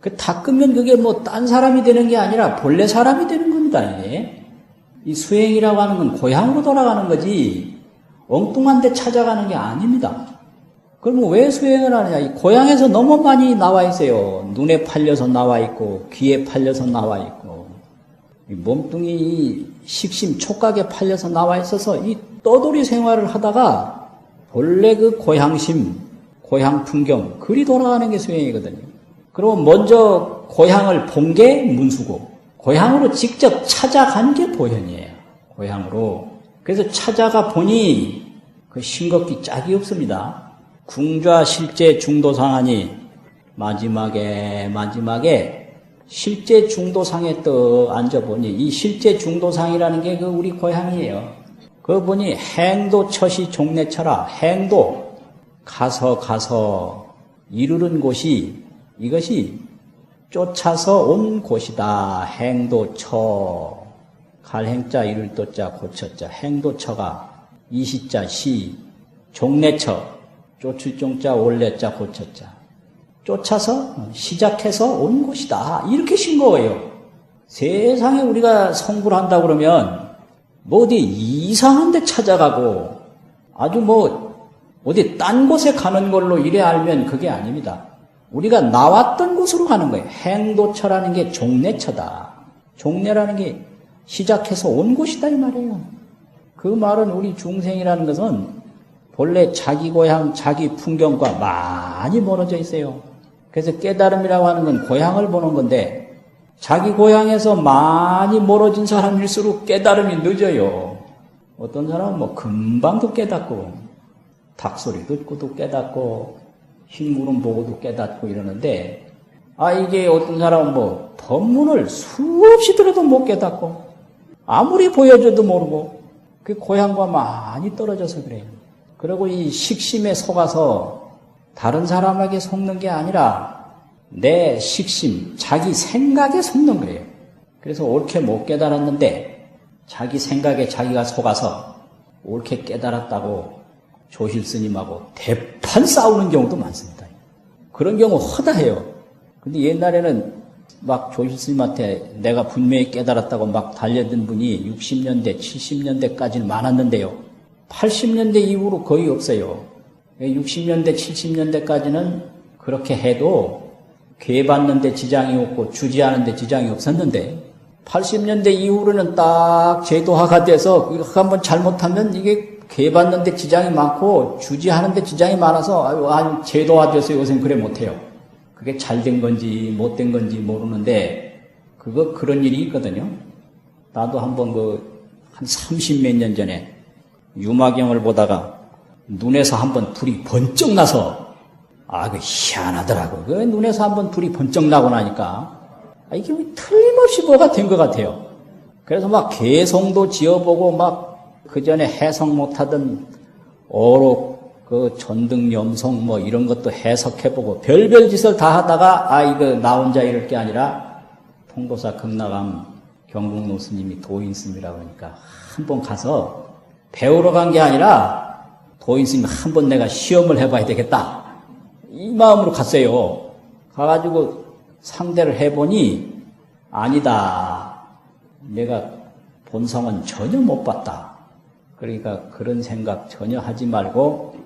그 닦으면 그게 뭐 딴 사람이 되는 게 아니라 본래 사람이 되는 겁니다. 이게. 이 수행이라고 하는 건 고향으로 돌아가는 거지 엉뚱한 데 찾아가는 게 아닙니다. 그러면 왜 수행을 하느냐? 이 고향에서 너무 많이 나와 있어요. 눈에 팔려서 나와 있고 귀에 팔려서 나와 있고 이 몸뚱이 이 식심 촉각에 팔려서 나와 있어서 이 떠돌이 생활을 하다가 본래 그 고향심, 고향 풍경 그리 돌아가는 게 수행이거든요. 그리고 먼저 고향을 본 게 문수고 고향으로 직접 찾아간 게 보현이에요. 고향으로. 그래서 찾아가 보니 그 싱겁기 짝이 없습니다. 궁좌 실제 중도상하니 마지막에 실제 중도상에 또 앉아보니 이 실제 중도상이라는 게 그 우리 고향이에요. 그거 보니 행도 처시 종래처라 행도 가서 이르는 곳이 이것이 쫓아서 온 곳이다. 행도처 갈행자 이를 또자 고처자 행도처가 이시자 시 종래처 쫓을종자 올래자 고처자 쫓아서 시작해서 온 곳이다. 이렇게 싱거워요. 세상에 우리가 성불 한다 그러면 뭐 어디 이상한 데 찾아가고 아주 뭐 어디 딴 곳에 가는 걸로 이래 알면 그게 아닙니다. 우리가 나왔던 곳으로 가는 거예요. 행도처라는 게 종래처다. 종래라는 게 시작해서 온 곳이다 이 말이에요. 그 말은 우리 중생이라는 것은 본래 자기 고향, 자기 풍경과 많이 멀어져 있어요. 그래서 깨달음이라고 하는 건 고향을 보는 건데 자기 고향에서 많이 멀어진 사람일수록 깨달음이 늦어요. 어떤 사람은 뭐 금방도 깨닫고 닭소리 듣고도 깨닫고 흰 구름 보고도 깨닫고 이러는데 이게 어떤 사람은 뭐 법문을 수없이 들어도 못 깨닫고 아무리 보여줘도 모르고 그 고향과 많이 떨어져서 그래요. 그리고 이 식심에 속아서 다른 사람에게 속는 게 아니라 내 식심, 자기 생각에 속는 거예요. 그래서 옳게 못 깨달았는데 자기 생각에 자기가 속아서 옳게 깨달았다고 조실 스님하고 대판 싸우는 경우도 많습니다. 그런 경우 허다해요. 근데 옛날에는 막 조실 스님한테 내가 분명히 깨달았다고 막 달려든 분이 60년대, 70년대까지는 많았는데요. 80년대 이후로 거의 없어요. 60년대, 70년대까지는 그렇게 해도 괴받는데 지장이 없고 주지하는데 지장이 없었는데 80년대 이후로는 딱 제도화가 돼서 이거 한번 잘못하면 이게 괴받는데 지장이 많고 주지하는데 지장이 많아서 제도화돼서 요새는 그래 못해요. 그게 잘된 건지 못된 건지 모르는데 그런 일이 있거든요. 나도 한번 한 30몇 년 전에 유마경을 보다가 눈에서 한번 불이 번쩍 나서 그 희한하더라고. 그 눈에서 한번 불이 번쩍 나고 나니까 이게 틀림없이 뭐가 된 것 같아요. 그래서 막 개성도 지어보고 막 그 전에 해석 못하던 어록 전등 염송 뭐 이런 것도 해석해보고 별별 짓을 다 하다가 이거 나 혼자 이럴 게 아니라 통도사 극락암 경국노 스님이 도인 스님이라고 하니까 한번 가서 배우러 간 게 아니라 도인 스님 한번 내가 시험을 해봐야 되겠다 이 마음으로 갔어요. 가가지고 상대를 해보니 아니다. 내가 본성은 전혀 못 봤다. 그러니까 그런 생각 전혀 하지 말고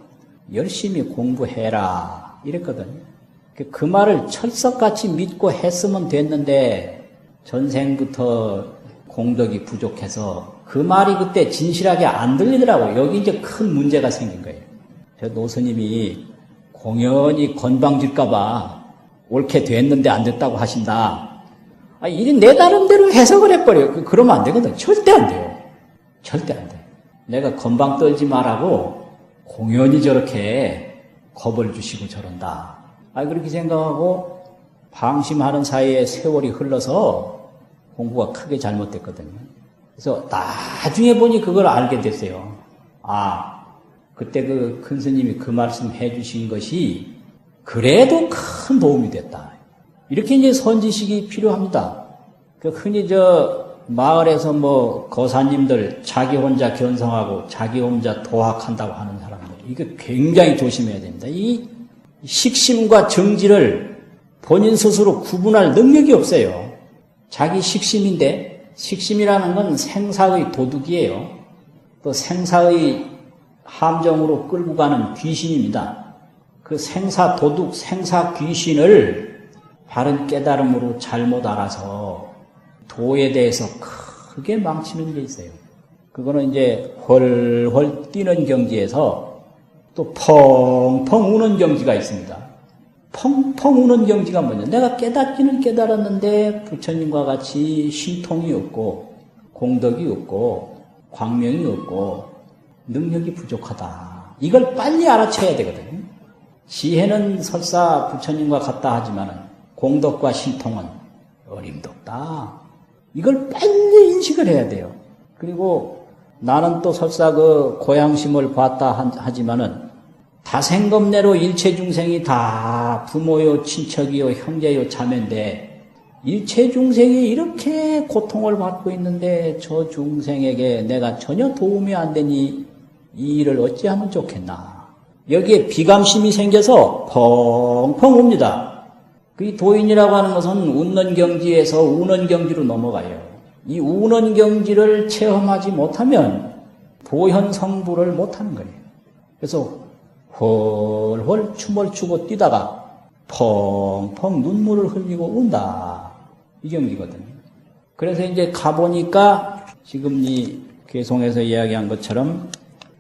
열심히 공부해라 이랬거든요. 그 말을 철석같이 믿고 했으면 됐는데 전생부터 공덕이 부족해서 그 말이 그때 진실하게 안 들리더라고요. 여기 이제 큰 문제가 생긴 거예요. 저 노스님이 공연히 건방질까봐 옳게 됐는데 안 됐다고 하신다. 이리 내 나름대로 해석을 해버려요. 그러면 안 되거든. 절대 안 돼요. 절대 안 돼. 내가 건방 떨지 말라고 공연히 저렇게 겁을 주시고 저런다. 그렇게 생각하고 방심하는 사이에 세월이 흘러서 공부가 크게 잘못됐거든요. 그래서 나중에 보니 그걸 알게 됐어요. 그때 그 큰 스님이 그 말씀 해주신 것이 그래도 큰 도움이 됐다. 이렇게 이제 선지식이 필요합니다. 흔히 마을에서 거사님들 자기 혼자 견성하고 자기 혼자 도학한다고 하는 사람들, 이거 굉장히 조심해야 됩니다. 이 식심과 정지를 본인 스스로 구분할 능력이 없어요. 자기 식심인데 식심이라는 건 생사의 도둑이에요. 또 생사의 함정으로 끌고 가는 귀신입니다. 그 생사 도둑, 생사 귀신을 바른 깨달음으로 잘못 알아서 도에 대해서 크게 망치는 게 있어요. 그거는 이제 훨훨 뛰는 경지에서 또 펑펑 우는 경지가 있습니다. 펑펑 우는 경지가 뭐냐? 내가 깨닫기는 깨달았는데 부처님과 같이 신통이 없고 공덕이 없고 광명이 없고 능력이 부족하다. 이걸 빨리 알아채야 되거든요. 지혜는 설사 부처님과 같다 하지만 공덕과 신통은 어림도 없다. 이걸 빨리 인식을 해야 돼요. 그리고 나는 또 설사 그 고향심을 봤다 하지만은 다생겁내로 일체 중생이 다 부모요, 친척이요, 형제요, 자매인데 일체 중생이 이렇게 고통을 받고 있는데 저 중생에게 내가 전혀 도움이 안 되니 이 일을 어찌하면 좋겠나. 여기에 비감심이 생겨서 펑펑 웁니다. 그 도인이라고 하는 것은 웃는 경지에서 우는 경지로 넘어가요. 이 우는 경지를 체험하지 못하면 보현성부를 못하는 거예요. 그래서 헐헐 춤을 추고 뛰다가 펑펑 눈물을 흘리고 운다. 이 경지거든요. 그래서 이제 가보니까 지금 이 개송에서 이야기한 것처럼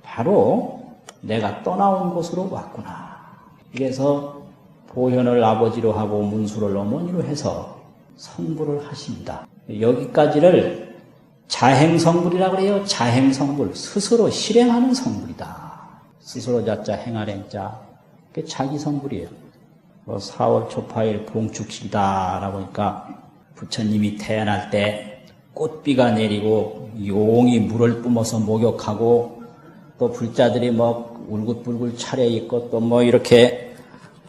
바로 내가 떠나온 곳으로 왔구나. 그래서 보현을 아버지로 하고 문수를 어머니로 해서 성불을 하십니다. 여기까지를 자행성불이라고 그래요. 자행성불. 스스로 실행하는 성불이다. 스스로 자자 행할 행자. 그게 자기 성불이에요. 4월 초파일 봉축식이다라고 하니까 부처님이 태어날 때 꽃비가 내리고 용이 물을 뿜어서 목욕하고 또 불자들이 뭐 울긋불긋 차려입고 또 뭐 이렇게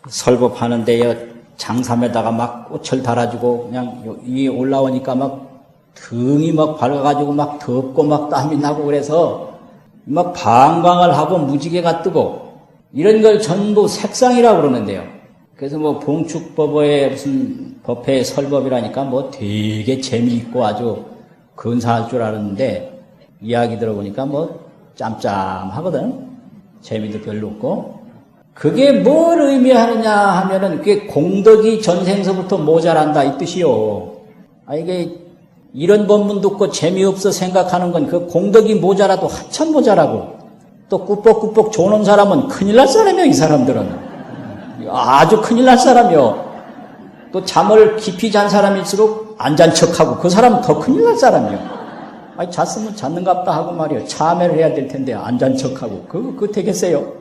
설법하는데요. 장삼에다가 막 꽃을 달아주고 그냥 이 올라오니까 막 등이 막 밝아가지고 막 덥고 막 땀이 나고 그래서 막 방광을 하고 무지개가 뜨고 이런 걸 전부 색상이라고 그러는데요. 그래서 뭐 봉축법의 무슨 법회 설법이라니까 뭐 되게 재미있고 아주 근사할 줄 알았는데 이야기 들어보니까 뭐 짬짬하거든. 재미도 별로 없고. 그게 뭘 의미하느냐 하면은 그게 공덕이 전생서부터 모자란다 이 뜻이요. 이게 이런 법문 듣고 재미없어 생각하는 건 그 공덕이 모자라도 한참 모자라고 또 꾸벅꾸벅 조는 사람은 큰일 날 사람이요. 이 사람들은. 아주 큰일 날 사람이요. 또 잠을 깊이 잔 사람일수록 안 잔 척하고 그 사람은 더 큰일 날 사람이요. 잤으면 잤는갑다 하고 말이요. 참회를 해야 될 텐데 안 잔 척하고 그거 되겠어요?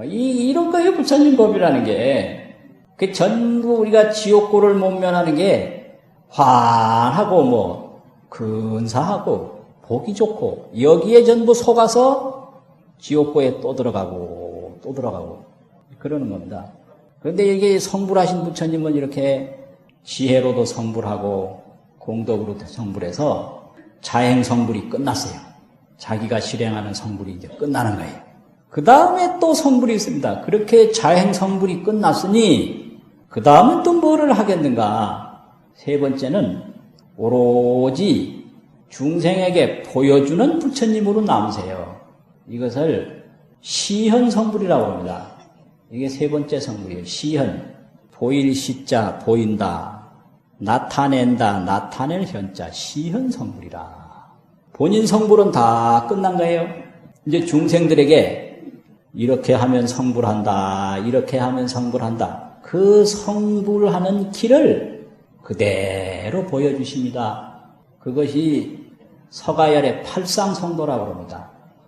이런 거예요. 부처님 법이라는 게. 그 전부 우리가 지옥고를 목면하는 게 환하고 뭐 근사하고 보기 좋고 여기에 전부 속아서 지옥고에 또 들어가고 또 들어가고 그러는 겁니다. 그런데 이게 성불하신 부처님은 이렇게 지혜로도 성불하고 공덕으로도 성불해서 자행 성불이 끝났어요. 자기가 실행하는 성불이 이제 끝나는 거예요. 그 다음에 또 성불이 있습니다. 그렇게 자행 성불이 끝났으니 그 다음은 또 뭐를 하겠는가? 세 번째는 오로지 중생에게 보여주는 부처님으로 남으세요. 이것을 시현 성불이라고 합니다. 이게 세 번째 성불이에요. 시현. 보일 시자 보인다. 나타낸다. 나타낼 현자. 시현 성불이라. 본인 성불은 다 끝난 거예요. 이제 중생들에게 이렇게 하면 성불한다. 이렇게 하면 성불한다. 그 성불하는 길을 그대로 보여주십니다. 그것이 서가열의 팔상성도라고 합니다.